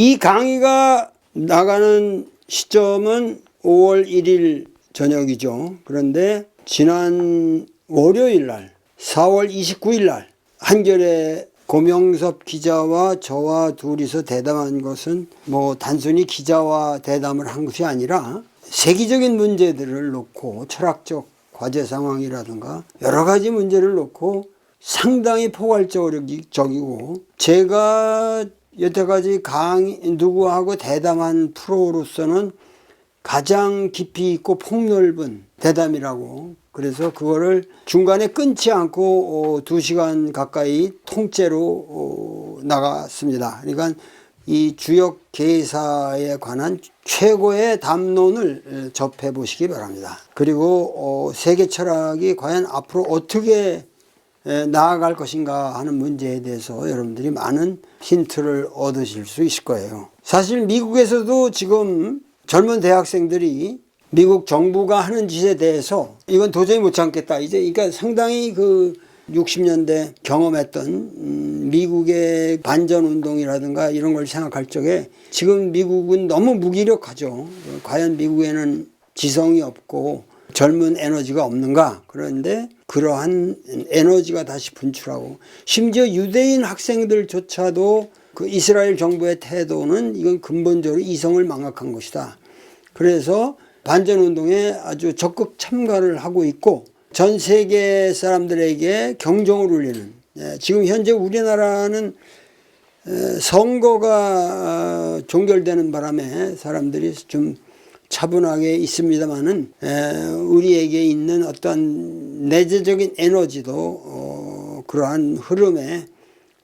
이 강의가 나가는 시점은 5월 1일 저녁이죠. 그런데 지난 월요일 날 4월 29일 날 한겨레 고명섭 기자와 저와 둘이서 대담한 것은 뭐 단순히 기자와 대담을 한 것이 아니라 세계적인 문제들을 놓고 철학적 과제 상황이라든가 여러 가지 문제를 놓고 상당히 포괄적이고 제가 여태까지 누구하고 대담한 프로로서는 가장 깊이 있고 폭넓은 대담이라고, 그래서 그거를 중간에 끊지 않고 2시간 가까이 통째로 나갔습니다. 그러니까 이 주역 개사에 관한 최고의 담론을 접해 보시기 바랍니다. 그리고 세계 철학이 과연 앞으로 어떻게 나아갈 것인가 하는 문제에 대해서 여러분들이 많은 힌트를 얻으실 수 있을 거예요. 사실 미국에서도 지금 젊은 대학생들이 미국 정부가 하는 짓에 대해서 이건 도저히 못 참겠다. 이제 그러니까 상당히 그 60년대 경험했던 미국의 반전 운동이라든가 이런 걸 생각할 적에 지금 미국은 너무 무기력하죠. 과연 미국에는 지성이 없고 젊은 에너지가 없는가? 그런데 그러한 에너지가 다시 분출하고, 심지어 유대인 학생들조차도 그 이스라엘 정부의 태도는 이건 근본적으로 이성을 망각한 것이다. 그래서 반전운동에 아주 적극 참가를 하고 있고 전 세계 사람들에게 경종을 울리는, 지금 현재 우리나라는 선거가 종결되는 바람에 사람들이 좀 차분하게 있습니다만은 우리에게 있는 어떤 내재적인 에너지도 그러한 흐름에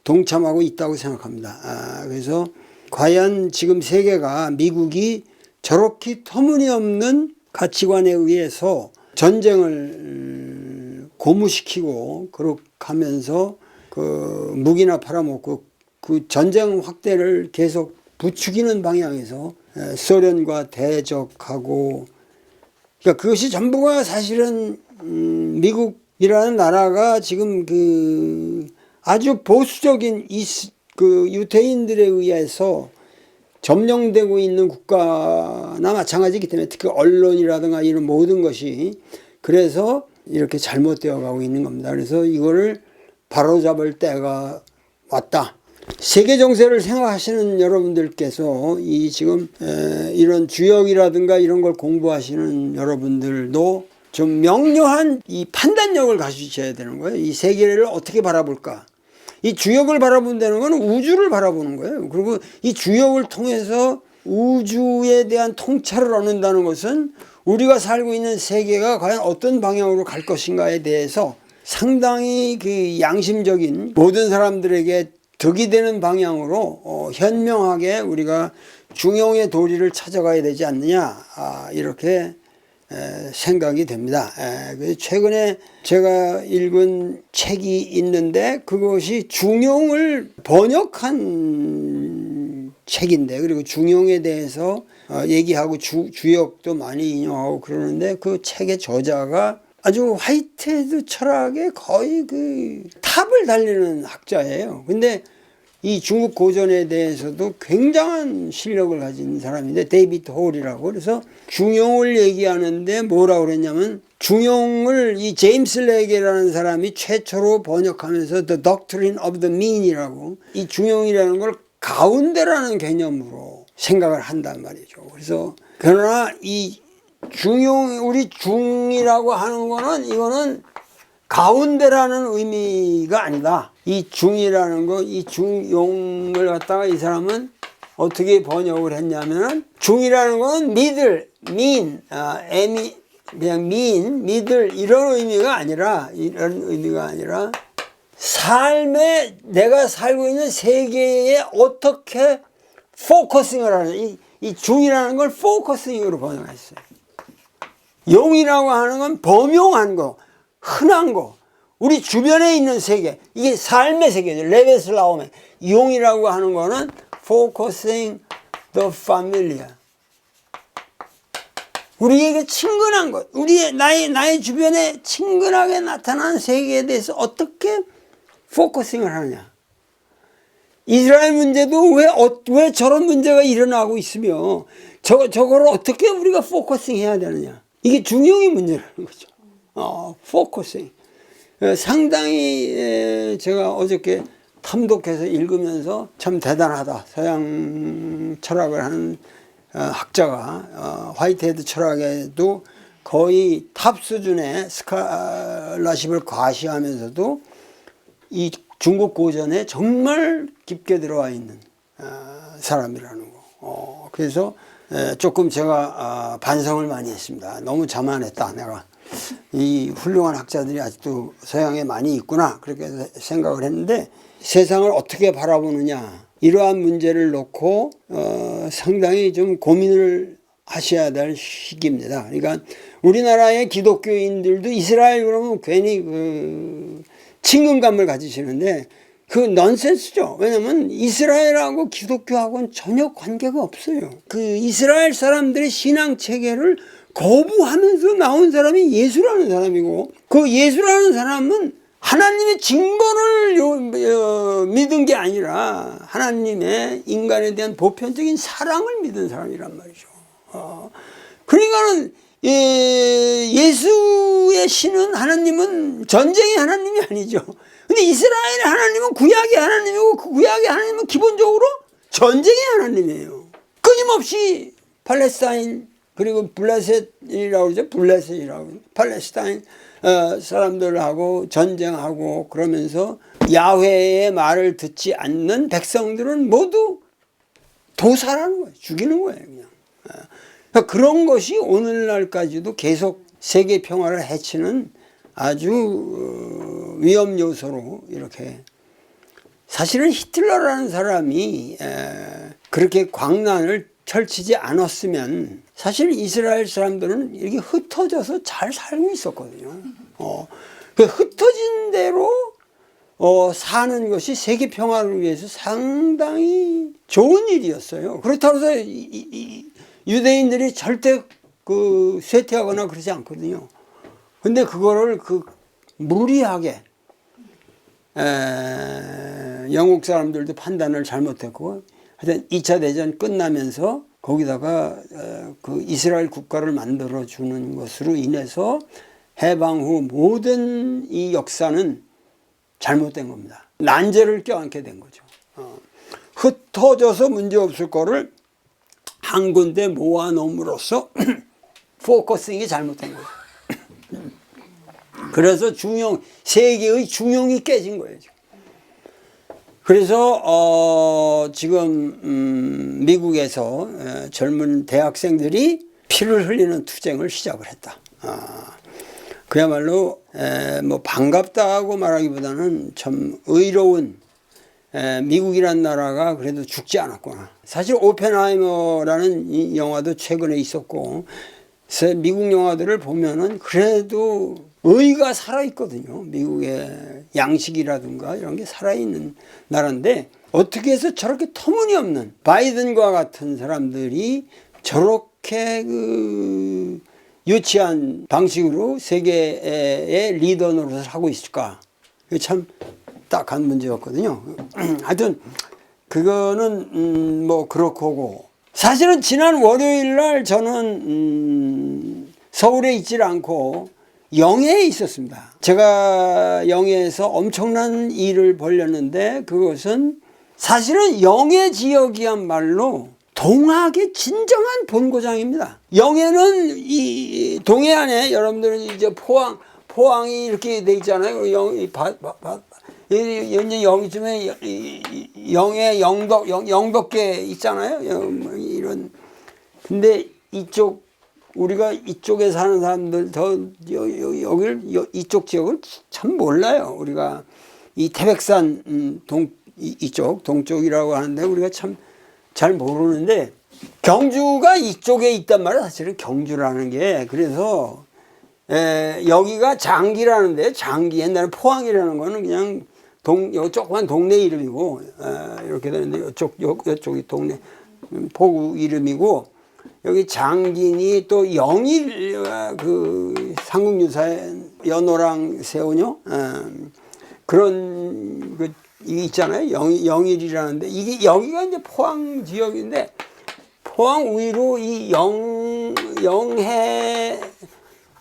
동참하고 있다고 생각합니다. 그래서 과연 지금 세계가 미국이 저렇게 터무니없는 가치관에 의해서 전쟁을 고무시키고 그렇게 하면서 그 무기나 팔아먹고 그 전쟁 확대를 계속 부추기는 방향에서 소련과 대적하고, 그러니까 그것이 전부가 사실은 미국이라는 나라가 지금 그 아주 보수적인 그 유태인들에 의해서 점령되고 있는 국가나 마찬가지이기 때문에 특히 언론이라든가 이런 모든 것이 그래서 이렇게 잘못되어 가고 있는 겁니다. 그래서 이거를 바로잡을 때가 왔다. 세계 정세를 생각하시는 여러분들께서 이 지금 이런 주역이라든가 이런 걸 공부하시는 여러분들도 좀 명료한 이 판단력을 가지셔야 되는 거예요. 이 세계를 어떻게 바라볼까? 이 주역을 바라본다는 건 우주를 바라보는 거예요. 그리고 이 주역을 통해서 우주에 대한 통찰을 얻는다는 것은 우리가 살고 있는 세계가 과연 어떤 방향으로 갈 것인가에 대해서 상당히 그 양심적인 모든 사람들에게 덕이 되는 방향으로 현명하게 우리가 중용의 도리를 찾아가야 되지 않느냐, 이렇게 생각이 됩니다. 최근에 제가 읽은 책이 있는데 그것이 중용을 번역한 책인데, 그리고 중용에 대해서 얘기하고 주역도 많이 인용하고 그러는데 그 책의 저자가 아주 화이트헤드 철학의 거의 그 탑을 달리는 학자예요. 근데 이 중국 고전에 대해서도 굉장한 실력을 가진 사람인데 데이비드 홀이라고. 그래서 중용을 얘기하는데 뭐라고 그랬냐면 중용을 이 제임스 레게라는 사람이 최초로 번역하면서 The Doctrine of the Mean이라고, 이 중용이라는 걸 가운데라는 개념으로 생각을 한단 말이죠. 그래서 그러나 이 중용, 우리 중이라고 하는 거는 이거는 가운데라는 의미가 아니다. 이 중이라는 거, 이 중용을 갖다가 이 사람은 어떻게 번역을 했냐면 중이라는 거는 미들, mean, 그냥 mean, middle 이런 의미가 아니라 삶에 내가 살고 있는 세계에 어떻게 포커싱을 하는, 이 중이라는 걸 포커싱으로 번역했어요. 용이라고 하는 건 범용한 거, 흔한 거, 우리 주변에 있는 세계, 이게 삶의 세계죠. 레베스를 나오면 용이라고 하는 거는 focusing the familiar, 우리에게 친근한 것, 나의 주변에 친근하게 나타나는 세계에 대해서 어떻게 포커싱을 하느냐. 이스라엘 문제도 왜 저런 문제가 일어나고 있으며 저거를 어떻게 우리가 포커싱 해야 되느냐. 이게 중용의 문제라는 거죠. 포커싱. 상당히 제가 어저께 탐독해서 읽으면서 참 대단하다. 서양 철학을 하는 학자가 화이트헤드 철학에도 거의 탑 수준의 스칼라십을 과시하면서도 이 중국 고전에 정말 깊게 들어와 있는 사람이라는 거. 그래서 조금 제가 반성을 많이 했습니다. 너무 자만했다. 내가 이 훌륭한 학자들이 아직도 서양에 많이 있구나 그렇게 생각을 했는데, 세상을 어떻게 바라보느냐 이러한 문제를 놓고 상당히 좀 고민을 하셔야 될 시기입니다. 그러니까 우리나라의 기독교인들도 이스라엘 그러면 괜히 친근감을 가지시는데 그 넌센스죠. 왜냐면 이스라엘하고 기독교하고는 전혀 관계가 없어요. 그 이스라엘 사람들의 신앙 체계를 거부하면서 나온 사람이 예수라는 사람이고, 그 예수라는 사람은 하나님의 징벌을 믿은 게 아니라 하나님의 인간에 대한 보편적인 사랑을 믿은 사람이란 말이죠. 그러니까는 예수의 신은 하나님은 전쟁의 하나님이 아니죠. 근데 이스라엘의 하나님은 구약의 하나님이고, 그 구약의 하나님은 기본적으로 전쟁의 하나님이에요. 끊임없이 팔레스타인 그리고 블레셋이라고 그러죠. 블레셋이라고 팔레스타인 사람들하고 전쟁하고 그러면서 야훼의 말을 듣지 않는 백성들은 모두 도살하는 거예요. 죽이는 거예요. 그냥. 그런 것이 오늘날까지도 계속 세계 평화를 해치는 아주 위험 요소로 이렇게. 사실은 히틀러라는 사람이 그렇게 광란을 펼치지 않았으면 사실 이스라엘 사람들은 이렇게 흩어져서 잘 살고 있었거든요. 그 흩어진 대로 사는 것이 세계 평화를 위해서 상당히 좋은 일이었어요. 그렇다고 해서 유대인들이 절대 쇠퇴하거나 그러지 않거든요. 근데 그거를 무리하게 영국 사람들도 판단을 잘못했고, 하여튼 2차 대전 끝나면서 거기다가 그 이스라엘 국가를 만들어 주는 것으로 인해서 해방 후 모든 이 역사는 잘못된 겁니다. 난제를 껴안게 된 거죠. 흩어져서 문제 없을 거를 한 군데 모아놓음으로써 포커싱이 잘못된 거예요. 그래서 세계의 중용이 깨진 거예요. 그래서 지금 미국에서 젊은 대학생들이 피를 흘리는 투쟁을 시작을 했다. 그야말로 뭐 반갑다고 말하기보다는 참 의로운, 미국이란 나라가 그래도 죽지 않았구나. 사실 오펜하이머라는 이 영화도 최근에 있었고, 미국 영화들을 보면은 그래도 의가 살아있거든요. 미국의 양식이라든가 이런 게 살아있는 나라인데, 어떻게 해서 저렇게 터무니없는 바이든과 같은 사람들이 저렇게 유치한 방식으로 세계의 리더 노릇을 하고 있을까? 참 딱한 문제였거든요. 하여튼 그거는 뭐 그렇고, 사실은 지난 월요일 날 저는 서울에 있질 않고 영해에 있었습니다. 제가 영해에서 엄청난 일을 벌였는데, 그것은 사실은 영해 지역이야말로 동학의 진정한 본고장입니다. 영해는 이 동해안에 여러분들은 이제 포항이 이렇게 돼 있잖아요. 여기쯤에 영해 영덕계 있잖아요. 이런. 근데 우리가 이쪽에 사는 사람들 이쪽 지역을 참 몰라요. 우리가 이 태백산 동쪽이라고 하는데 우리가 참 잘 모르는데, 경주가 이쪽에 있단 말이에요. 사실은 경주라는 게. 그래서 여기가 장기라는데, 장기, 옛날에 포항이라는 거는 그냥 조그만 동네 이름이고, 이렇게 되는데 이쪽이 동네 포구 이름이고, 여기 장기니 또 영일 삼국유사의 연호랑 세우녀 그런 이게 있잖아요. 영일이라는데 이게 여기가 이제 포항 지역인데 포항 위로 이 영해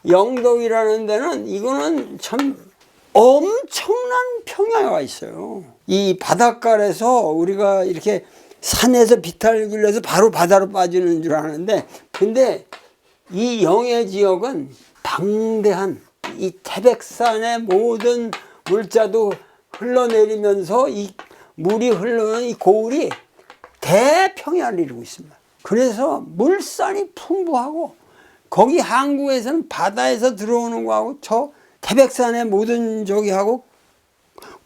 영덕이라는 데는 이거는 참 엄청난 평야가 있어요. 이 바닷가에서 우리가 이렇게 산에서 비탈길을 해서 바로 바다로 빠지는 줄 아는데 근데 이 영해 지역은 방대한 이 태백산의 모든 물자도 흘러내리면서 이 물이 흐르는 이 고을이 대평야를 이루고 있습니다. 그래서 물산이 풍부하고 거기 한국에서는 바다에서 들어오는 거하고 저 태백산의 모든 저기하고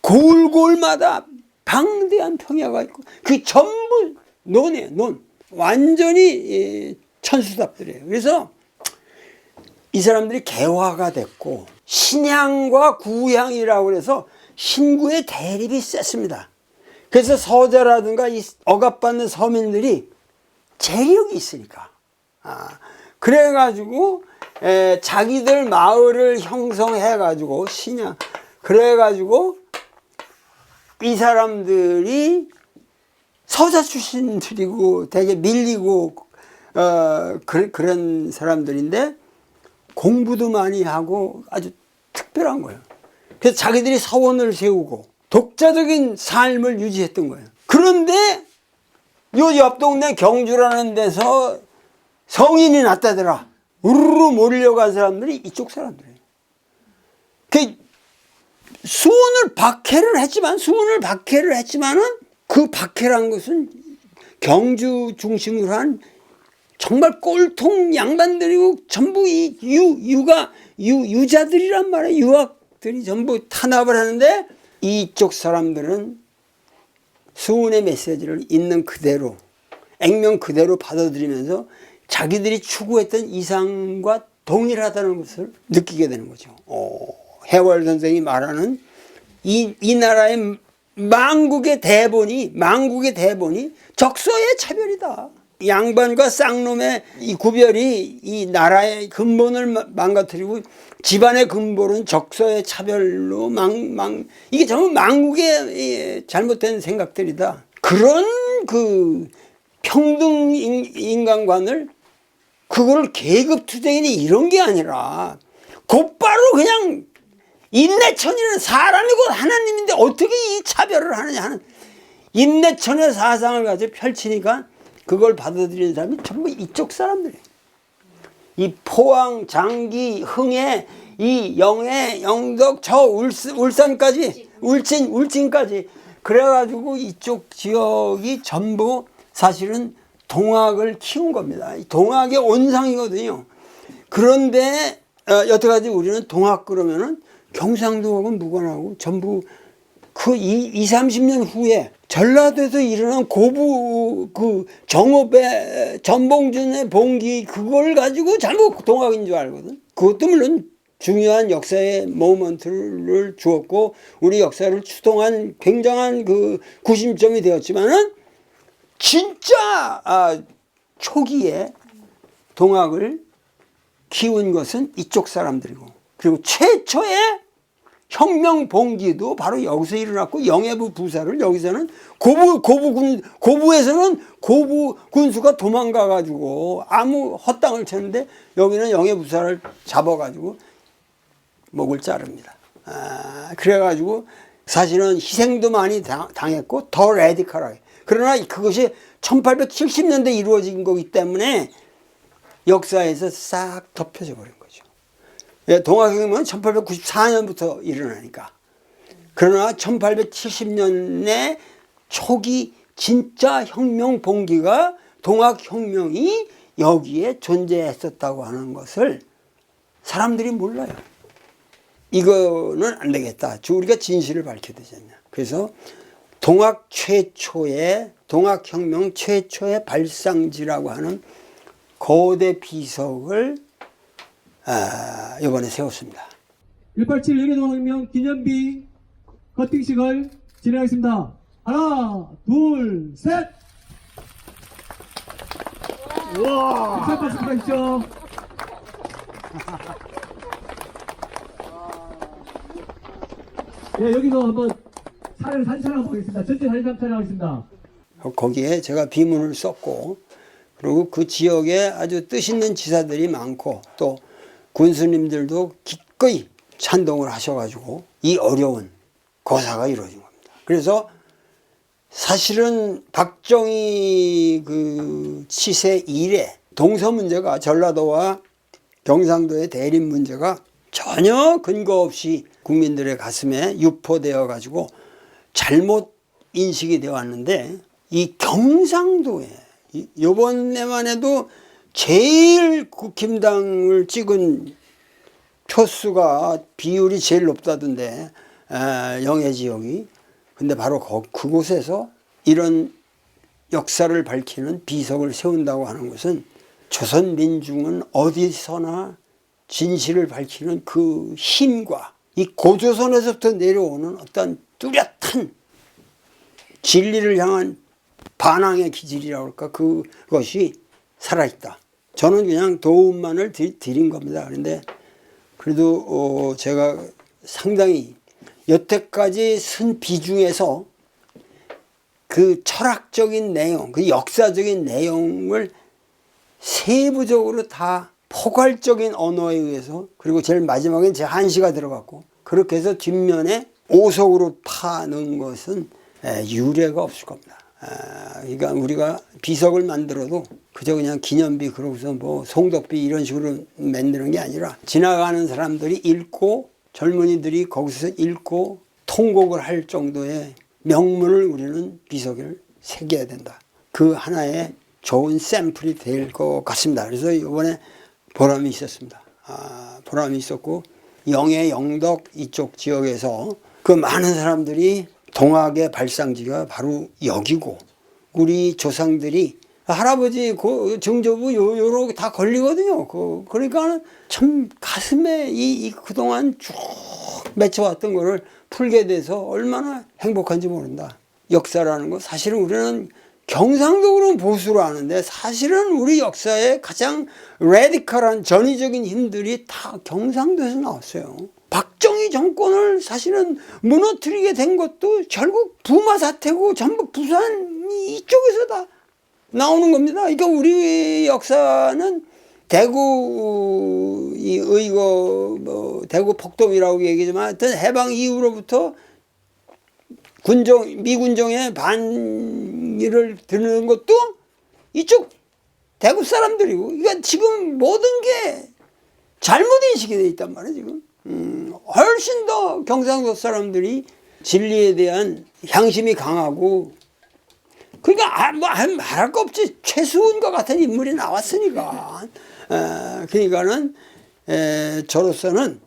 고을고을마다 방대한 평야가 있고 그 전부 논이에요. 논. 완전히 천수답들이에요. 그래서 이 사람들이 개화가 됐고 신향과 구향이라고 해서 신구의 대립이 셌습니다. 그래서 서자라든가 이 억압받는 서민들이 재력이 있으니까 그래가지고 자기들 마을을 형성해가지고 신향 그래가지고 이 사람들이 서자 출신들이고 되게 밀리고 그런 사람들인데 공부도 많이 하고 아주 특별한 거예요. 그래서 자기들이 서원을 세우고 독자적인 삶을 유지했던 거예요. 그런데 요 옆 동네 경주라는 데서 성인이 났다더라. 우르르 몰려간 사람들이 이쪽 사람들이에요. 그 수원을 박해를 했지만은 그 박해란 것은 경주 중심으로 한 정말 꼴통 양반들이고 전부 이 유자들이란 말이에요. 유학들이 전부 탄압을 하는데 이쪽 사람들은 수훈의 메시지를 있는 그대로 액면 그대로 받아들이면서 자기들이 추구했던 이상과 동일하다는 것을 느끼게 되는 거죠. 해월 선생이 말하는 이 나라의 망국의 대본이 적서의 차별이다. 양반과 쌍놈의 이 구별이 이 나라의 근본을 망가뜨리고 집안의 근본은 적서의 차별로 이게 전부 망국의 잘못된 생각들이다. 그런 그 평등 인간관을 그걸 계급투쟁이니 이런 게 아니라 곧바로 그냥 인내천이라는 사람이 곧 하나님인데 어떻게 이 차별을 하느냐 하는 인내천의 사상을 가지고 펼치니까 그걸 받아들이는 사람이 전부 이쪽 사람들이에요. 이 포항, 장기, 흥해, 이 영해, 영덕, 저 울산까지, 울진까지. 그래가지고 이쪽 지역이 전부 사실은 동학을 키운 겁니다. 동학의 온상이거든요. 그런데 여태까지 우리는 동학 그러면은 경상도하고는 무관하고 전부 그 30년 후에 전라도에서 일어난 고부 그 정업의 전봉준의 봉기 그걸 가지고 잘못 동학인 줄 알거든. 그것도 물론 중요한 역사의 모먼트를 주었고 우리 역사를 추동한 굉장한 그 구심점이 되었지만은 진짜 초기에 동학을 키운 것은 이쪽 사람들이고 그리고 최초의 혁명 봉기도 바로 여기서 일어났고 영해부 부사를 여기서는 고부에서는 고부 군수가 도망가 가지고 아무 헛땅을 쳤는데 여기는 영해부사를 잡아 가지고 목을 자릅니다. 그래 가지고 사실은 희생도 많이 당했고 더 레디컬하게 그러나 그것이 1870년대 이루어진 거기 때문에 역사에서 싹 덮여져 버린 거죠. 동학혁명은 1894년부터 일어나니까. 그러나 1870년의 초기 진짜 혁명 봉기가 동학혁명이 여기에 존재했었다고 하는 것을 사람들이 몰라요. 이거는 안 되겠다. 우리가 진실을 밝혀야 되지 않냐. 그래서 동학혁명 최초의 발상지라고 하는 거대 비석을 이번에 세웠습니다. 187 영해동학혁명 기념비 커팅식을 진행하겠습니다. 하나, 둘, 셋! 우와! 첫 박수 부탁드리죠. 예, 여기서 한번 차례를 사진 촬영하고 있습니다. 전체 사진 촬영하고 있습니다. 거기에 제가 비문을 썼고, 그리고 그 지역에 아주 뜻있는 지사들이 많고 또 군수님들도 기꺼이 찬동을 하셔가지고 이 어려운 거사가 이루어진 겁니다. 그래서 사실은 박정희 그 치세 이래 동서 문제가, 전라도와 경상도의 대립 문제가 전혀 근거 없이 국민들의 가슴에 유포되어 가지고 잘못 인식이 되어 왔는데, 이 경상도에 요번에만 해도 제일 국힘당을 찍은 표수가 비율이 제일 높다던데, 영해 지역이. 근데 바로 그곳에서 이런 역사를 밝히는 비석을 세운다고 하는 것은 조선 민중은 어디서나 진실을 밝히는 그 힘과 이 고조선에서부터 내려오는 어떤 뚜렷한 진리를 향한 반항의 기질이라고 할까, 그것이 살아있다. 저는 그냥 도움만을 드린 겁니다. 그런데 그래도 제가 상당히 여태까지 쓴 비중에서 그 철학적인 내용, 그 역사적인 내용을 세부적으로 다 포괄적인 언어에 의해서, 그리고 제일 마지막엔 제 한시가 들어갔고, 그렇게 해서 뒷면에 오속으로 파는 것은 유례가 없을 겁니다. 그러니까 우리가 비석을 만들어도 그저 그냥 기념비, 그러고서 뭐 송덕비 이런 식으로 만드는 게 아니라 지나가는 사람들이 읽고 젊은이들이 거기서 읽고 통곡을 할 정도의 명문을 우리는 비석을 새겨야 된다. 그 하나의 좋은 샘플이 될 것 같습니다. 그래서 이번에 보람이 있었습니다. 보람이 있었고, 영해, 영덕 이쪽 지역에서 그 많은 사람들이 동학의 발상지가 바로 여기고, 우리 조상들이 할아버지 증조부 요로 다 걸리거든요. 그러니까 참 가슴에 그동안 쭉 맺혀왔던 거를 풀게 돼서 얼마나 행복한지 모른다. 역사라는 거, 사실은 우리는 경상도로는 보수로 아는데 사실은 우리 역사의 가장 레디컬한 전위적인 힘들이 다 경상도에서 나왔어요. 박정희 정권을 사실은 무너뜨리게 된 것도 결국 부마 사태고 전부 부산 이쪽에서 다 나오는 겁니다. 그러니까 우리 역사는 대구 대구 폭동이라고 얘기하지만 하여튼 해방 이후로부터 미군정의 반일을 드는 것도 이쪽 대구 사람들이고, 그러니까 지금 모든 게 잘못 인식이 돼 있단 말이에요, 지금. 훨씬 더 경상도 사람들이 진리에 대한 향심이 강하고, 그러니까 말할 거 없지. 최수훈과 같은 인물이 나왔으니까. 그러니까는 저로서는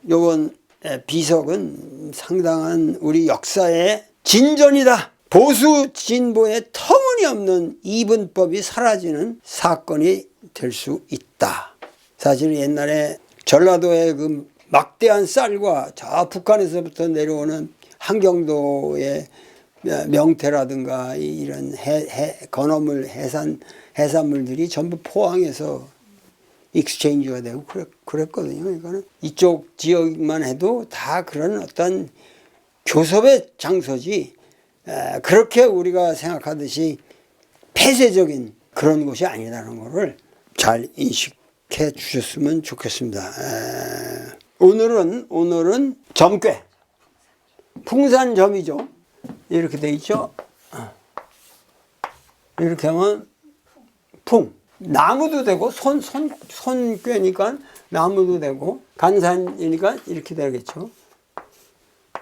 요번 비석은 상당한 우리 역사의 진전이다. 보수 진보의 터무니없는 이분법이 사라지는 사건이 될 수 있다. 사실 옛날에 전라도의 그 막대한 쌀과 저 북한에서부터 내려오는 한경도의 명태라든가 이런 건어물 해산물들이 전부 포항에서 익스체인지가 되고 그랬거든요. 그러니까 이쪽 지역만 해도 다 그런 어떤 교섭의 장소지, 그렇게 우리가 생각하듯이 폐쇄적인 그런 곳이 아니라는 것을 잘 인식해 주셨으면 좋겠습니다. 오늘은 점괘, 풍산점이죠. 이렇게 돼 있죠. 이렇게 하면 나무도 되고, 손꾀니까 나무도 되고, 간산이니까 이렇게 되겠죠.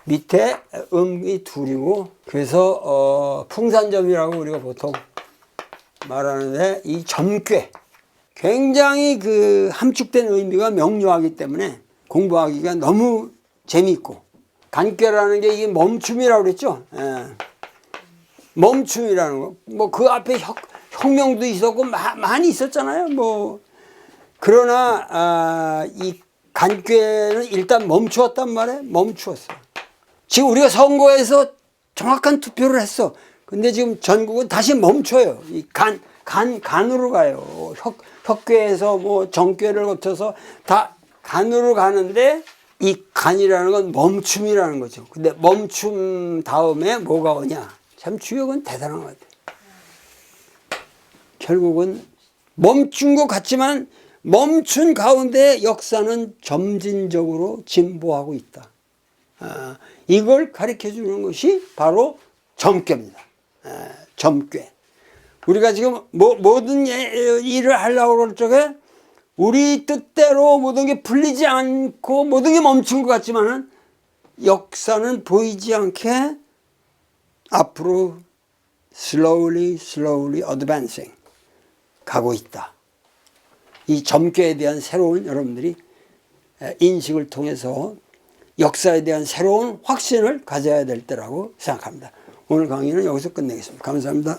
밑에 음이 둘이고, 그래서 풍산점이라고 우리가 보통 말하는데, 이 점괘 굉장히 그 함축된 의미가 명료하기 때문에 공부하기가 너무 재미있고, 간꾀라는 게 이게 멈춤이라고 그랬죠. 멈춤이라는 거. 뭐 그 앞에 혁명도 있었고 많이 있었잖아요. 뭐 그러나 이 간꾀는 일단 멈추었단 말이에요. 멈추었어요. 지금 우리가 선거에서 정확한 투표를 했어. 근데 지금 전국은 다시 멈춰요. 이 간으로 가요. 혁괴에서 뭐 정괴를 거쳐서 다 간으로 가는데, 이 간이라는 건 멈춤이라는 거죠. 근데 멈춤 다음에 뭐가 오냐? 참 주역은 대단한 것 같아요. 결국은 멈춘 것 같지만 멈춘 가운데 역사는 점진적으로 진보하고 있다. 이걸 가르쳐 주는 것이 바로 점괘입니다. 점괘. 우리가 지금 모든 일을 하려고 그럴 적에 우리 뜻대로 모든 게 풀리지 않고 모든 게 멈춘 것 같지만은 역사는 보이지 않게 앞으로 slowly advancing 가고 있다. 이 점괘에 대한 새로운 여러분들이 인식을 통해서 역사에 대한 새로운 확신을 가져야 될 때라고 생각합니다. 오늘 강의는 여기서 끝내겠습니다. 감사합니다.